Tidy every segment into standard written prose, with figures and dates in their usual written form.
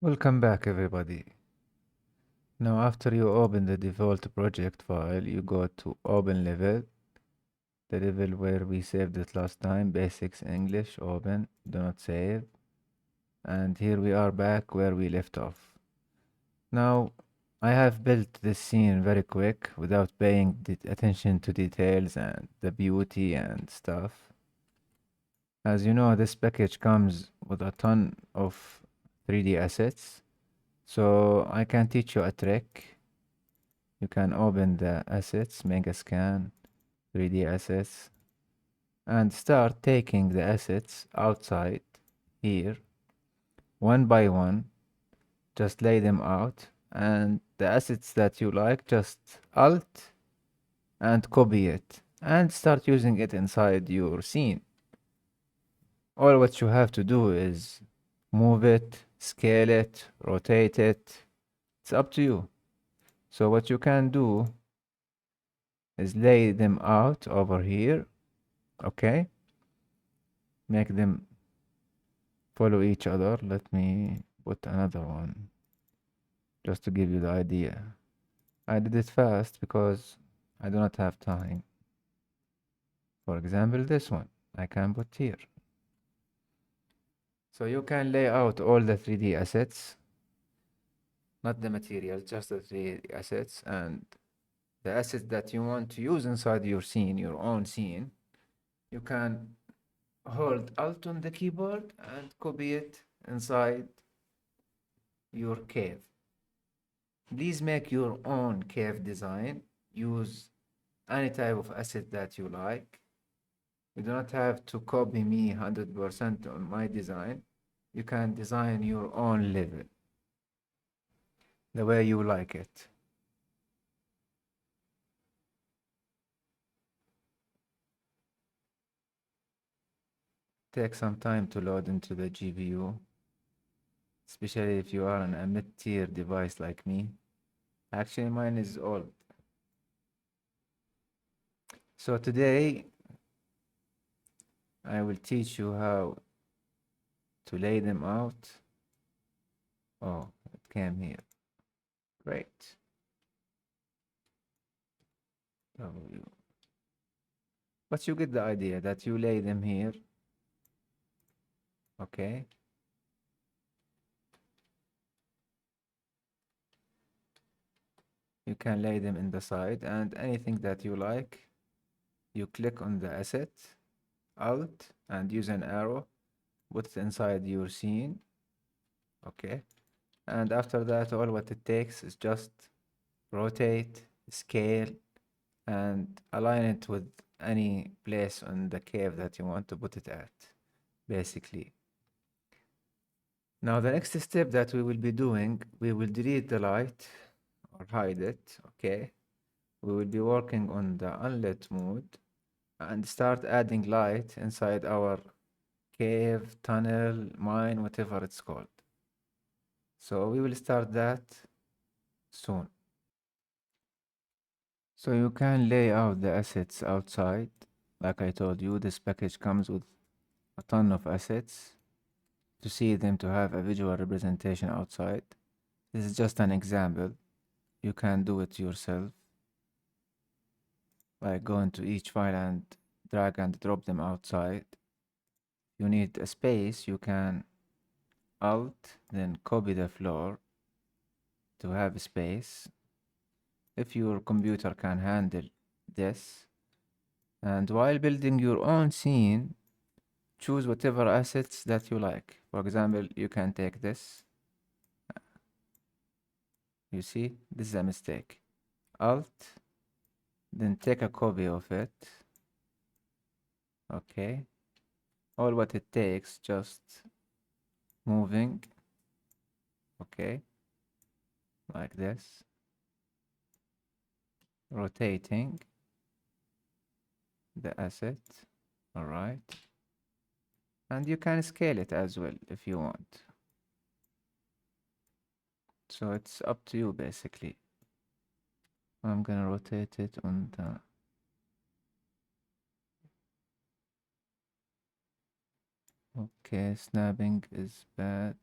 Welcome back, everybody. Now, after you open the default project file, you go to Open Level, the level where we saved it last time, Basics English, Open, do not save. And here we are back where we left off. Now, I have built this scene very quick without paying attention to details and the beauty and stuff. As you know, this package comes with a ton of 3D assets, so I can teach you a trick. You can open the assets, mega scan, 3D assets, and start taking the assets outside here, one by one. Just lay them out, and the assets that you like, just Alt and copy it, and start using it inside your scene. All what you have to do is move it, scale it, rotate it. It's up to you. So what you can do is lay them out over here, okay? Make them follow each other. Let me put another one just to give you the idea. I did it fast because I do not have time. For example, this one I can put here. So you can lay out all the 3D assets, not the material, just the 3D assets and the assets that you want to use inside your scene, your own scene. You can hold Alt on the keyboard and copy it inside your cave. Please make your own cave design. Use any type of asset that you like. You do not have to copy me 100% on my design. You can design your own level the way you like it. Take some time to load into the GPU, especially if you are on a mid-tier device like me. Actually, mine is old. So today, I will teach you how to lay them out. Oh, it came here. Great. W. But you get the idea that you lay them here. Okay. You can lay them in the side and anything that you like, you click on the asset, Alt, and use an arrow, put it inside your scene. Okay. And after that, all what it takes is just rotate, scale, and align it with any place on the cave that you want to put it at, basically. Now, the next step that we will be doing, we will delete the light or hide it, okay? We will be working on the unlit mode and start adding light inside our cave, tunnel, mine, whatever it's called. So we will start that soon. So you can lay out the assets outside. Like I told you, this package comes with a ton of assets. To see them to have a visual representation outside. This is just an example. You can do it yourself. Like go into each file and drag and drop them outside. You need a space, you can Alt, then copy the floor to have space. If your computer can handle this. And while building your own scene, choose whatever assets that you like. For example, you can take this. You see, this is a mistake. Alt, then take a copy of it. Okay. All what it takes, just moving. Okay. Like this. Rotating the asset. All right. And you can scale it as well if you want. So it's up to you basically. I'm gonna rotate it on the okay, snapping is bad.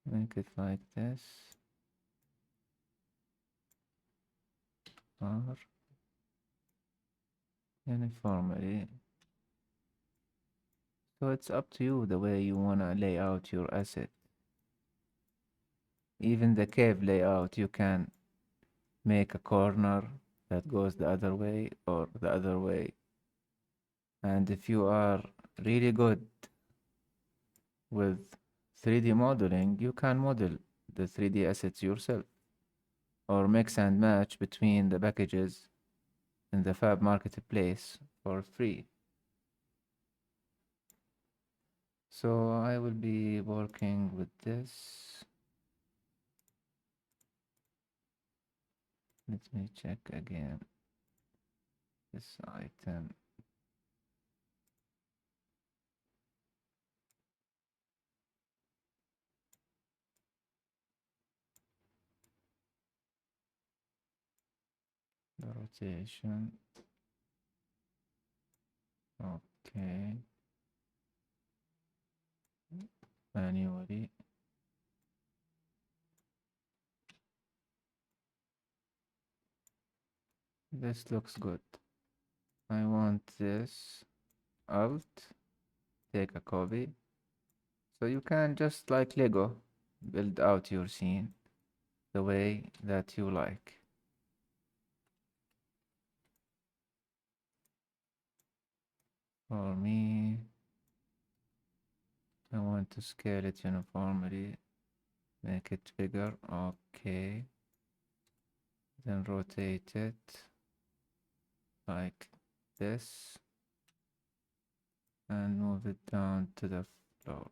Make it like this. Or uniformly. So it's up to you the way you wanna lay out your asset. Even the cave layout, you can make a corner that goes the other way or the other way. And if you are really good with 3D modeling, you can model the 3D assets yourself or mix and match between the packages in the Fab Marketplace for free. So I will be working with this. Let me check again this item. The rotation. Okay. Manually. This looks good. I want this. Alt. Take a copy. So you can just like Lego build out your scene the way that you like. For me, I want to scale it uniformly, make it bigger. Okay. Then rotate it like this and move it down to the floor.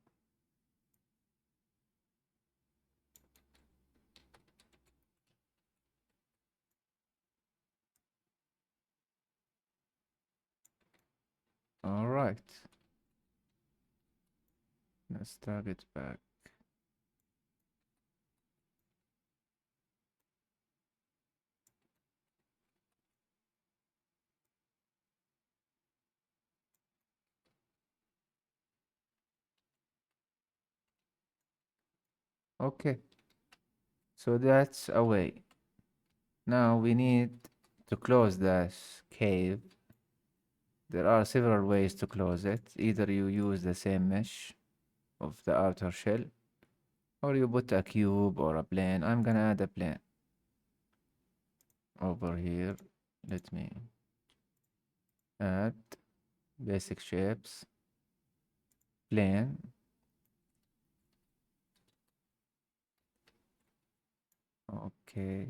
All right. Let's drag it back. Okay. So that's a way. Now we need to close this cave. There are several ways to close it. Either you use the same mesh of the outer shell, or you put a cube or a plane. I'm gonna add a plane over here. Let me add basic shapes, plane. Okay,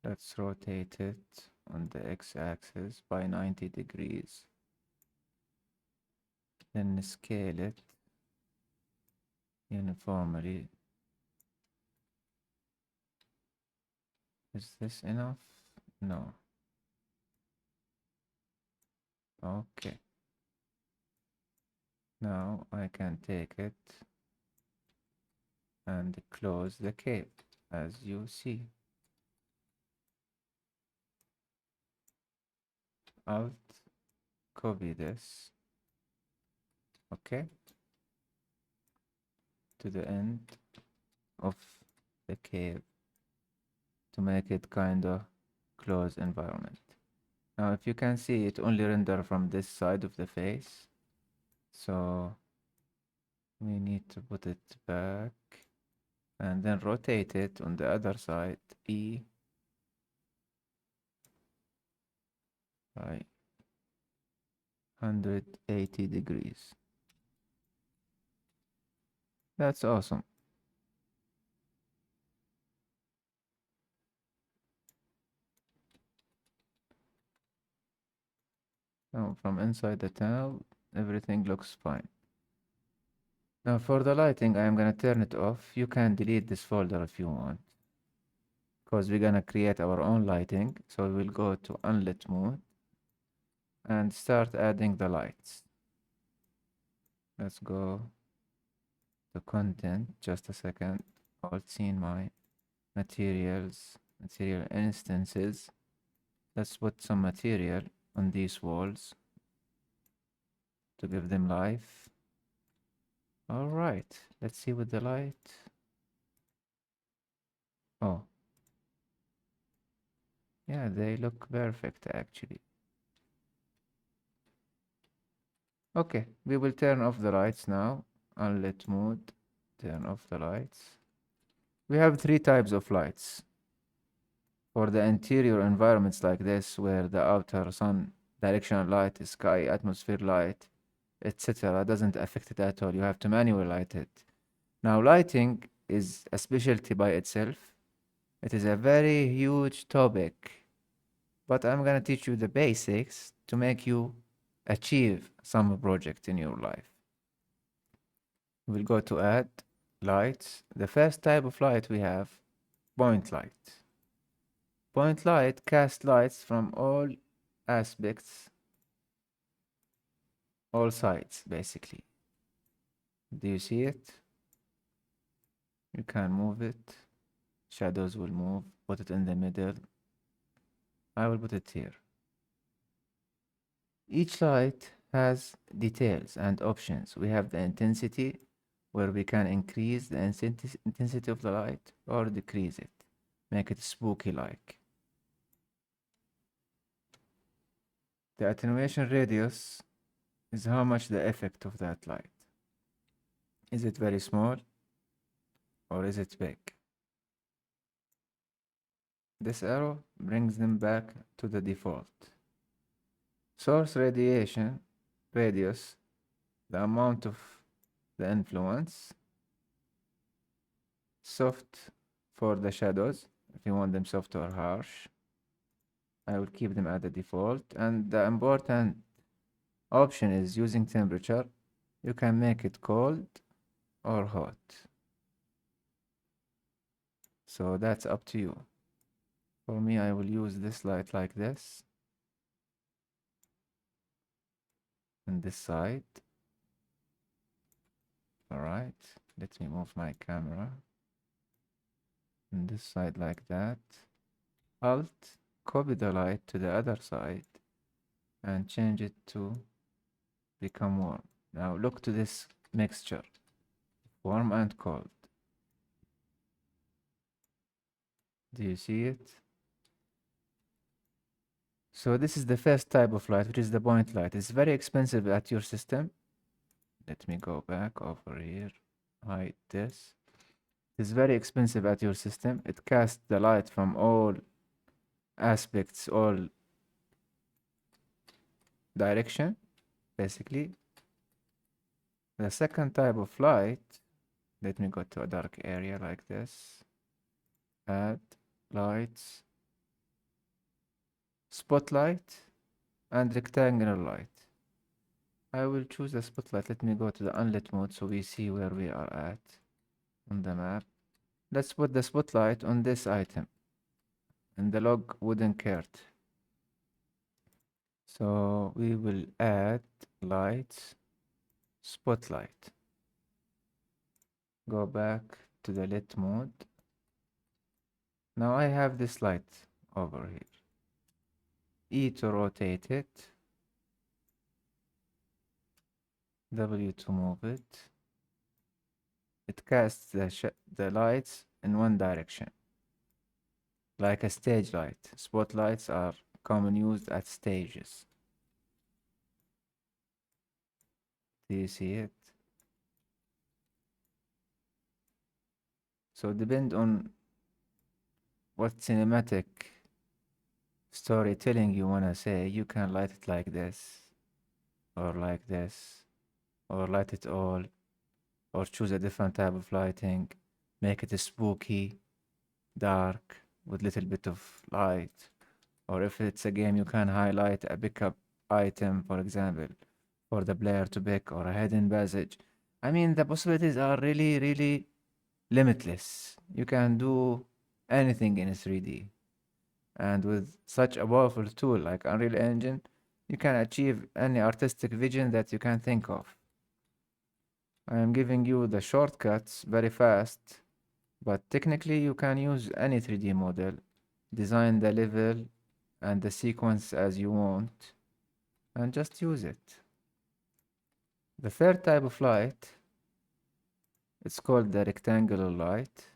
let's rotate it on the x-axis by 90 degrees. Then scale it uniformly. Is this enough? No. Okay. Now I can take it and close the cave, as you see. Alt, copy this, okay, to the end of the cave to make it kind of closed environment. Now, if you can see, it only render from this side of the face, so we need to put it back and then rotate it on the other side, E, by 180 degrees. That's awesome. Now, from inside the tunnel, everything looks fine. Now, for the lighting, I am gonna turn it off. You can delete this folder if you want, because we're gonna create our own lighting. So we'll go to unlit mode and start adding the lights. Let's go to content, just a second. Alt scene my materials, material instances. Let's put some material on these walls to give them life. All right, let's see with the light. Oh, yeah, they look perfect actually. Okay, we will turn off the lights now. Unlit mode, turn off the lights. We have three types of lights. For the interior environments like this, where the outer sun directional light, sky, atmosphere light, etc., doesn't affect it at all. You have to manually light it. Now, lighting is a specialty by itself. It is a very huge topic, but I'm gonna teach you the basics to make you achieve some project in your life. We'll go to add lights. The first type of light we have point light. Point light casts lights from all aspects, all sides basically. Do you see it? You can move it. Shadows will move. Put it in the middle. I will put it here. Each light has details and options. We have the intensity, where we can increase the intensity of the light or decrease it, make it spooky like. The attenuation radius is how much the effect of that light. Is it very small or is it big? This arrow brings them back to the default. Source radiation radius, the amount of the influence. Soft for the shadows, if you want them soft or harsh. I will keep them at the default. And the important option is using temperature. You can make it cold or hot. So that's up to you. For me, I will use this light like this. On this side. Alright, let me move my camera. On this side like that. Alt, copy the light to the other side and change it to become warm. Now look to this mixture, warm and cold. Do you see it? So this is the first type of light, which is the point light. It's very expensive at your system. Let me go back over here, hide this. It's very expensive at your system. It casts the light from all aspects, all direction, basically. The second type of light, let me go to a dark area like this. Add lights, spotlight, and rectangular light. I will choose the spotlight. Let me go to the unlit mode so we see where we are at on the map. Let's put the spotlight on this item in the log wooden cart. So we will add lights, spotlight. Go back to the lit mode. Now I have this light over here. E to rotate it. W to move it. It casts the lights in one direction, like a stage light. Spotlights are common used at stages. Do you see it? So depend on what cinematic storytelling you wanna say, you can light it like this, or like this, or light it all, or choose a different type of lighting, make it spooky, dark, with little bit of light. Or if it's a game, you can highlight a pickup item, for example, for the player to pick, or a hidden passage. I mean, the possibilities are really, really limitless. You can do anything in 3D. And with such a powerful tool like Unreal Engine, you can achieve any artistic vision that you can think of. I am giving you the shortcuts very fast, but technically you can use any 3D model, design the level and the sequence as you want, and just use it. The third type of light It's called the rectangular light.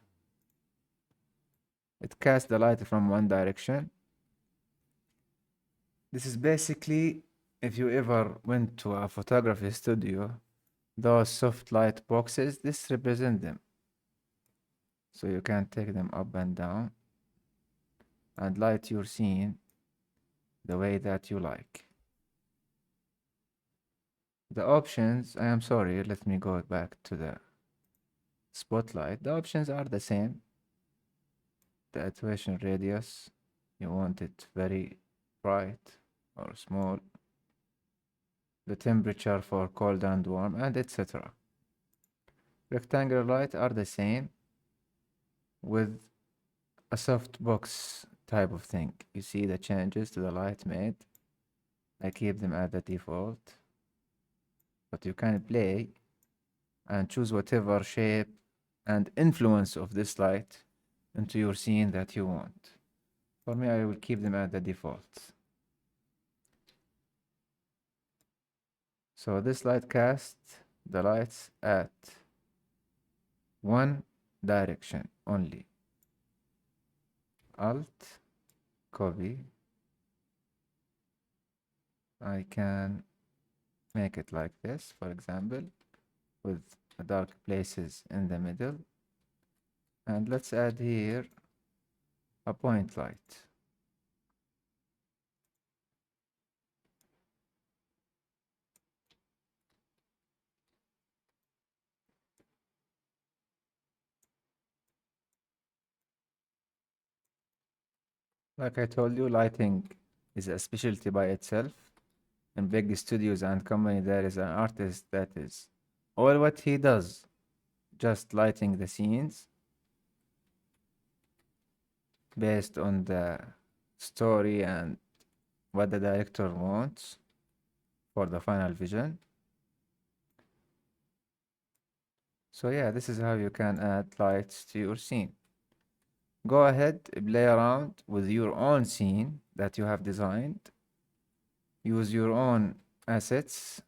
It casts the light from one direction. This is basically, if you ever went to a photography studio, those soft light boxes, this represent them. So you can take them up and down and light your scene the way that you like. The options, I am sorry, let me go back to the spotlight. The options are the same. The attenuation radius, you want it very bright or small. The temperature for cold and warm, and etc. Rectangular light are the same with a soft box type of thing. You see the changes to the light made. I keep them at the default, but you can play and choose whatever shape and influence of this light into your scene that you want. For me, I will keep them at the default. So this light casts the lights at one direction only. Alt, copy. I can make it like this, for example, with dark places in the middle. And let's add here a point light. Like I told you, lighting is a specialty by itself. In big studios and company, there is an artist that is all what he does, just lighting the scenes based on the story and what the director wants for the final vision. So yeah, this is how you can add lights to your scene. Go ahead, play around with your own scene that you have designed. Use your own assets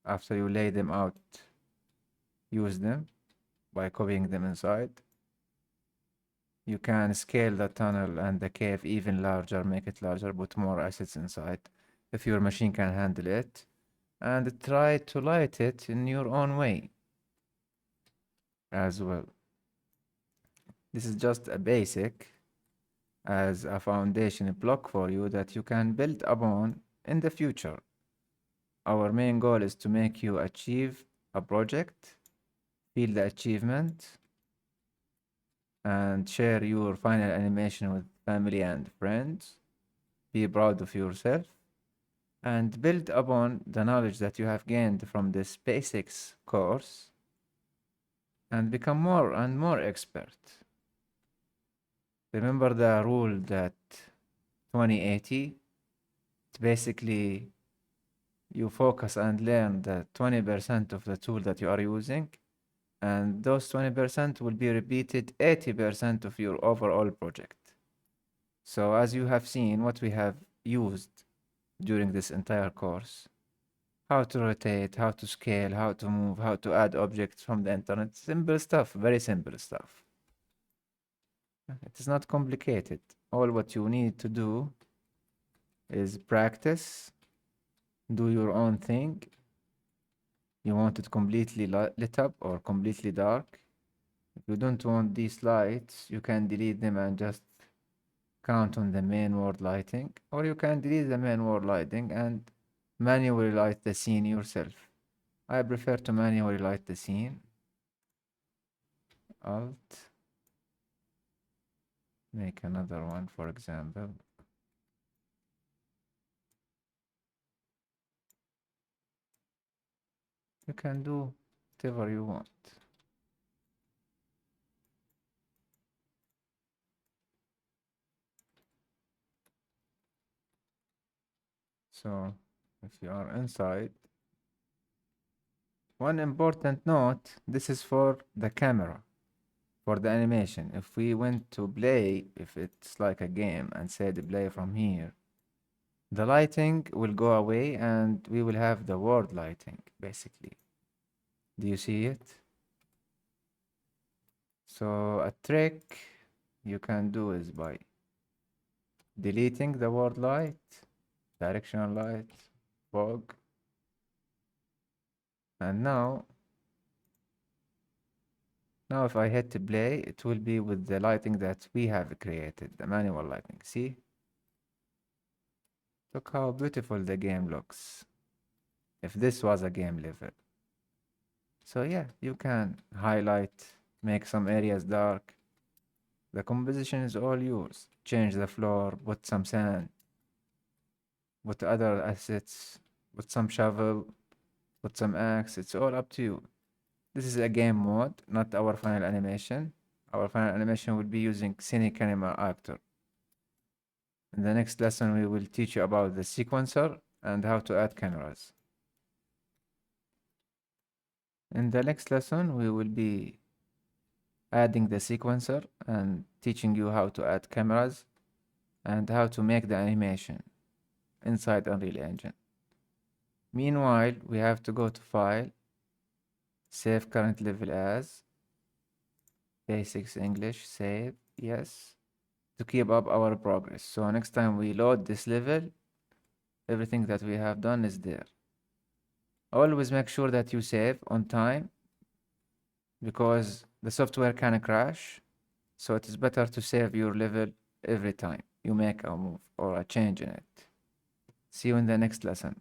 after you lay them out. Use them by copying them inside. You can scale the tunnel and the cave even larger, make it larger, put more assets inside if your machine can handle it, and try to light it in your own way as well. This is just a basic as a foundation block for you that you can build upon in the future. Our main goal is to make you achieve a project, feel the achievement, and share your final animation with family and friends. Be proud of yourself and build upon the knowledge that you have gained from this basics course and become more and more expert. Remember the rule that 2080, it's basically you focus and learn the 20% of the tool that you are using, and those 20% will be repeated 80% of your overall project. So as you have seen what we have used during this entire course, how to rotate, how to scale, how to move, how to add objects from the internet, simple stuff, very simple stuff. It is not complicated. All what you need to do is practice, do your own thing. You want it completely lit up or completely dark. If you don't want these lights, you can delete them and just count on the main word lighting, or you can delete the main word lighting and manually light the scene yourself. I prefer to manually light the scene. Alt, make another one, for example. You can do whatever you want. So if you are inside, one important note, this is for the camera, for the animation. If we went to play, if it's like a game and said play from here, the lighting will go away and we will have the word lighting, basically. Do you see it? So a trick you can do is by deleting the word light, directional light, fog, and now if I hit to play, it will be with the lighting that we have created, the manual lighting. See? Look how beautiful the game looks. If this was a game level. So yeah, you can highlight, make some areas dark. The composition is all yours. Change the floor, put some sand, put other assets, put some shovel, put some axe. It's all up to you. This is a game mode, not our final animation. Our final animation will be using Scenic Animal Actor. In the next lesson, we will teach you about the sequencer and how to add cameras. In the next lesson, we will be adding the sequencer and teaching you how to add cameras and how to make the animation inside Unreal Engine. Meanwhile, we have to go to File, Save Current Level As, Basics English, Save, yes, to keep up our progress. So next time we load this level, everything that we have done is there. Always make sure that you save on time because the software can crash. So it is better to save your level every time you make a move or a change in it. See you in the next lesson.